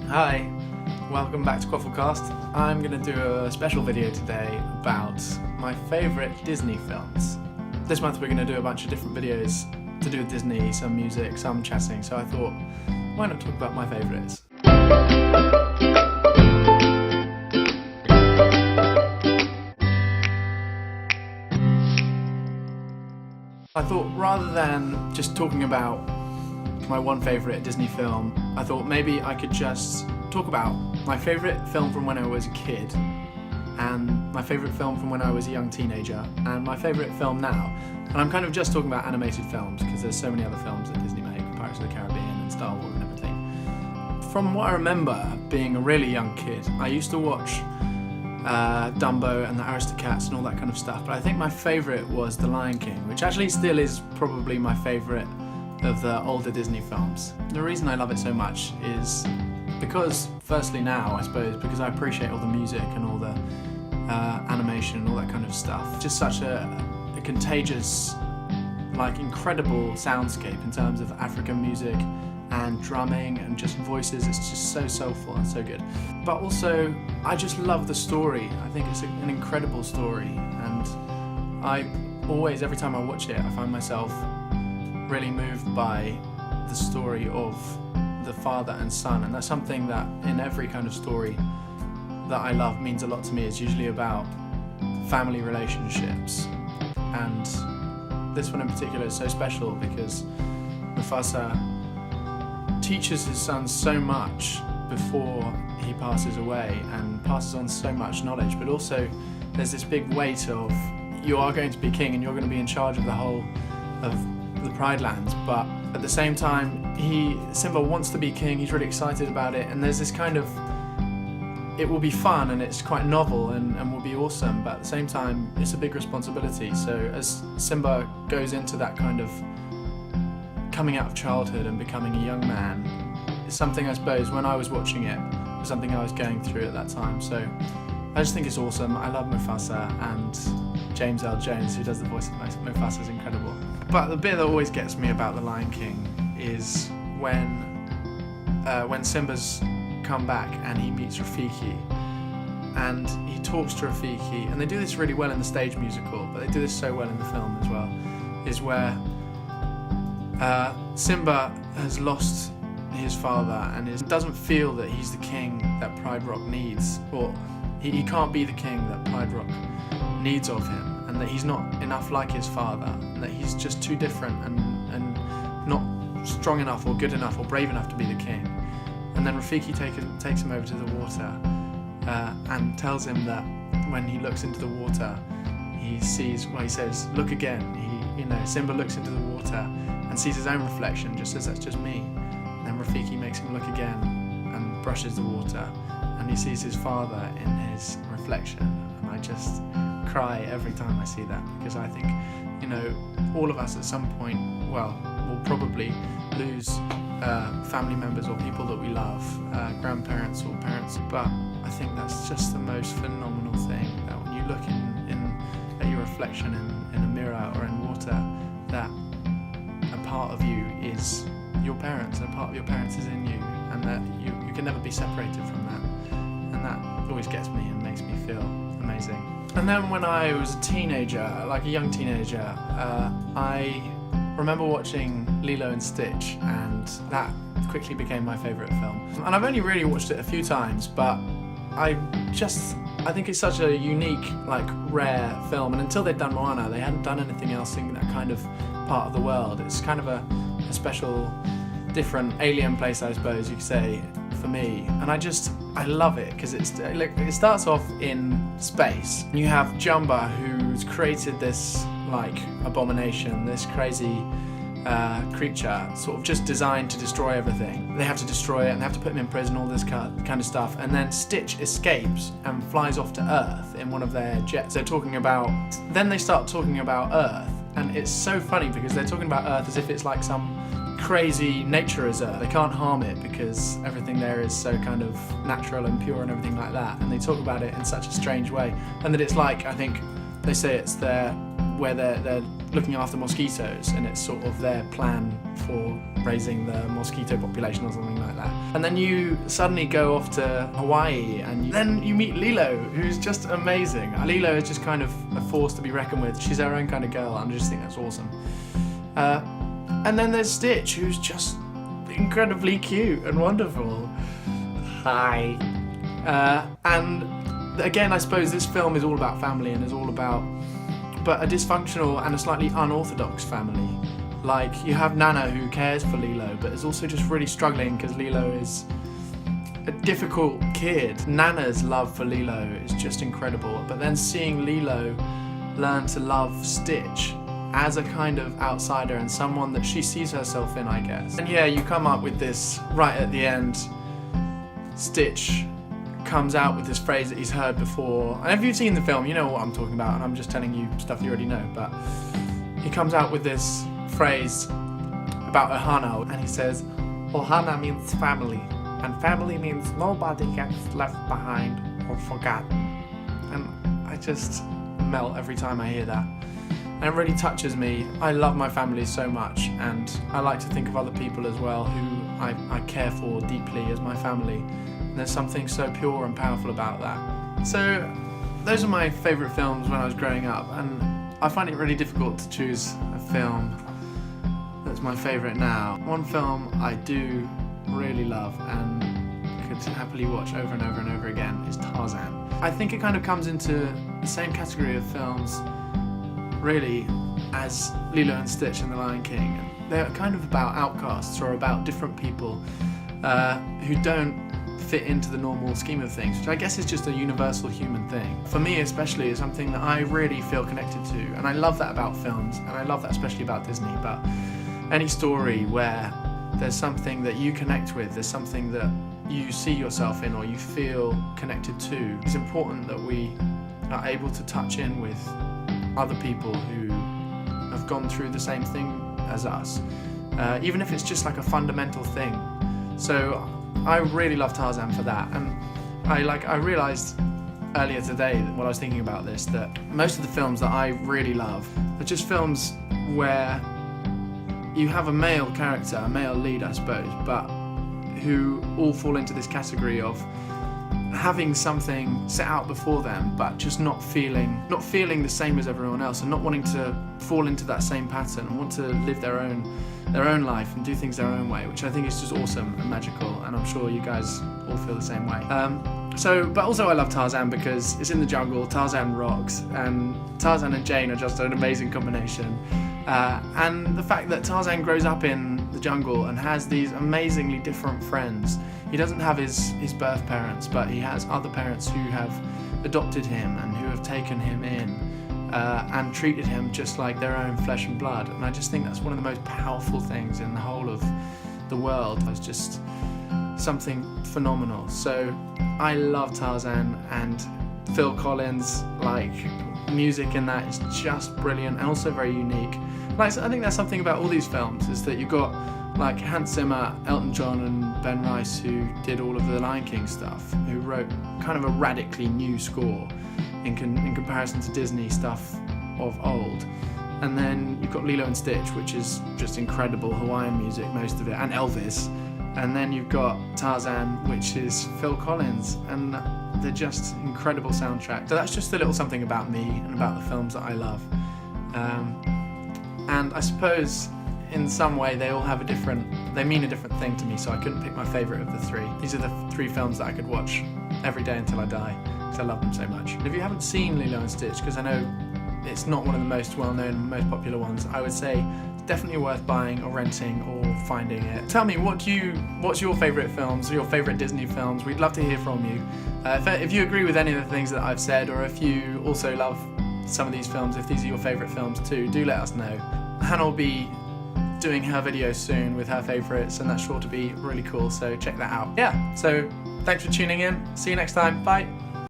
Hi, welcome back to QuaffleCast. I'm going to do a special video today about my favourite Disney films. This month we're going to do a bunch of different videos to do with Disney, some music, some chatting, so I thought, why not talk about my favourites? I thought rather than just talking about my one favourite Disney film, I thought maybe I could just talk about my favourite film from when I was a kid, and my favourite film from when I was a young teenager, and my favourite film now. And I'm kind of just talking about animated films because there's so many other films that Disney make, Pirates of the Caribbean and Star Wars and everything. From what I remember being a really young kid, I used to watch Dumbo and the Aristocats and all that kind of stuff, but I think my favourite was The Lion King, which actually still is probably my favourite of the older Disney films. The reason I love it so much is because, firstly now, I suppose, because I appreciate all the music and all the animation and all that kind of stuff. Just such a contagious, like, incredible soundscape in terms of African music and drumming and just voices. It's just so soulful and so good. But also, I just love the story. I think it's an incredible story, and I always, every time I watch it, I find myself really moved by the story of the father and son, and that's something that in every kind of story that I love means a lot to me. It's usually about family relationships, and this one in particular is so special because Mufasa teaches his son so much before he passes away and passes on so much knowledge, but also there's this big weight of you are going to be king and you're going to be in charge of the whole of the Pride Lands, but at the same time Simba wants to be king, he's really excited about it, and there's this kind of, it will be fun and it's quite novel and will be awesome, but at the same time it's a big responsibility. So as Simba goes into that kind of coming out of childhood and becoming a young man, it's something, I suppose, when I was watching it, was something I was going through at that time. So I just think it's awesome. I love Mufasa, and James Earl Jones, who does the voice of Mufasa, is incredible. But the bit that always gets me about The Lion King is when Simba's come back and he meets Rafiki, and he talks to Rafiki, and they do this really well in the stage musical, but they do this so well in the film as well, is where Simba has lost his father and doesn't feel that he's the king that Pride Rock needs, or he can't be the king that Pride Rock needs of him, and that he's not enough like his father, and that he's just too different and not strong enough or good enough or brave enough to be the king. And then Rafiki takes him over to the water and tells him that when he looks into the water, he sees, well, he says, look again. Simba looks into the water and sees his own reflection, just says, that's just me. And then Rafiki makes him look again and brushes the water, and he sees his father in his reflection, and I just cry every time I see that, because I think, all of us at some point, well, will probably lose family members or people that we love, grandparents or parents, but I think that's just the most phenomenal thing, that when you look at your reflection in a mirror or in water, that a part of you is your parents, and a part of your parents is in you, and that you can never be separated from that, and that always gets me and makes me feel amazing. And then when I was a teenager, like a young teenager, I remember watching Lilo and Stitch, and that quickly became my favourite film. And I've only really watched it a few times, but I think it's such a unique, rare film, and until they'd done Moana, they hadn't done anything else in that kind of part of the world. It's kind of a special, different alien place, I suppose you could say, for me, and I love it because it starts off in space. You have Jumba, who's created this abomination, this crazy creature, sort of just designed to destroy everything. They have to destroy it and they have to put him in prison, all this kind of stuff, and then Stitch escapes and flies off to Earth in one of their jets. Then they start talking about Earth, and it's so funny because they're talking about Earth as if it's like some crazy nature reserve. They can't harm it because everything there is so kind of natural and pure and everything like that, and they talk about it in such a strange way, and that it's I think they say it's where they're looking after mosquitoes, and it's sort of their plan for raising the mosquito population or something like that. And then you suddenly go off to Hawaii, and then you meet Lilo, who's just amazing. Lilo is just kind of a force to be reckoned with. She's her own kind of girl, and I just think that's awesome. And then there's Stitch, who's just incredibly cute and wonderful. Hi. And again, I suppose this film is all about family and is all about, but a dysfunctional and a slightly unorthodox family. Like, you have Nana, who cares for Lilo, but is also just really struggling because Lilo is a difficult kid. Nana's love for Lilo is just incredible, but then seeing Lilo learn to love Stitch as a kind of outsider and someone that she sees herself in, I guess. And yeah, you come up with this right at the end. Stitch comes out with this phrase that he's heard before. And if you've seen the film, you know what I'm talking about, and I'm just telling you stuff you already know, but he comes out with this phrase about Ohana, and he says, Ohana means family, and family means nobody gets left behind or forgotten. And I just melt every time I hear that. And it really touches me. I love my family so much, and I like to think of other people as well who I care for deeply as my family. And there's something so pure and powerful about that. So those are my favourite films when I was growing up, and I find it really difficult to choose a film that's my favourite now. One film I do really love and could happily watch over and over and over again is Tarzan. I think it kind of comes into the same category of films really as Lilo and Stitch and The Lion King. They're kind of about outcasts or about different people who don't fit into the normal scheme of things, which I guess is just a universal human thing. For me especially, is something that I really feel connected to, and I love that about films, and I love that especially about Disney. But any story where there's something that you connect with, there's something that you see yourself in or you feel connected to, it's important that we are able to touch in with other people who have gone through the same thing as us, even if it's just like a fundamental thing. So I really love Tarzan for that, and I realised earlier today while I was thinking about this that most of the films that I really love are just films where you have a male character, a male lead I suppose, but who all fall into this category of having something set out before them, but just not feeling the same as everyone else, and not wanting to fall into that same pattern, and want to live their own life and do things their own way, which I think is just awesome and magical, and I'm sure you guys all feel the same way. But also I love Tarzan because it's in the jungle, Tarzan rocks, and Tarzan and Jane are just an amazing combination. And the fact that Tarzan grows up in the jungle and has these amazingly different friends. He doesn't have his birth parents, but he has other parents who have adopted him and who have taken him in and treated him just like their own flesh and blood. And I just think that's one of the most powerful things in the whole of the world. It's just something phenomenal. So I love Tarzan, and Phil Collins, like, music in that is just brilliant and also very unique. Like, I think that's something about all these films, is that you've got like Hans Zimmer, Elton John and Ben Rice, who did all of the Lion King stuff, who wrote kind of a radically new score in comparison to Disney stuff of old. And then you've got Lilo and Stitch, which is just incredible Hawaiian music, most of it, and Elvis. And then you've got Tarzan, which is Phil Collins, and they're just incredible soundtrack. So that's just a little something about me and about the films that I love. And I suppose in some way they all have they mean a different thing to me, so I couldn't pick my favourite of the three. These are the three films that I could watch every day until I die, because I love them so much. If you haven't seen Lilo and Stitch, because I know it's not one of the most well-known, most popular ones, I would say it's definitely worth buying or renting or finding it. Tell me, what's your favourite films, or your favourite Disney films? We'd love to hear from you. If you agree with any of the things that I've said, or if you also love some of these films, if these are your favourite films too, do let us know. Hannah will be doing her video soon with her favourites, and that's sure to be really cool, so check that out. Yeah, so thanks for tuning in. See you next time. Bye.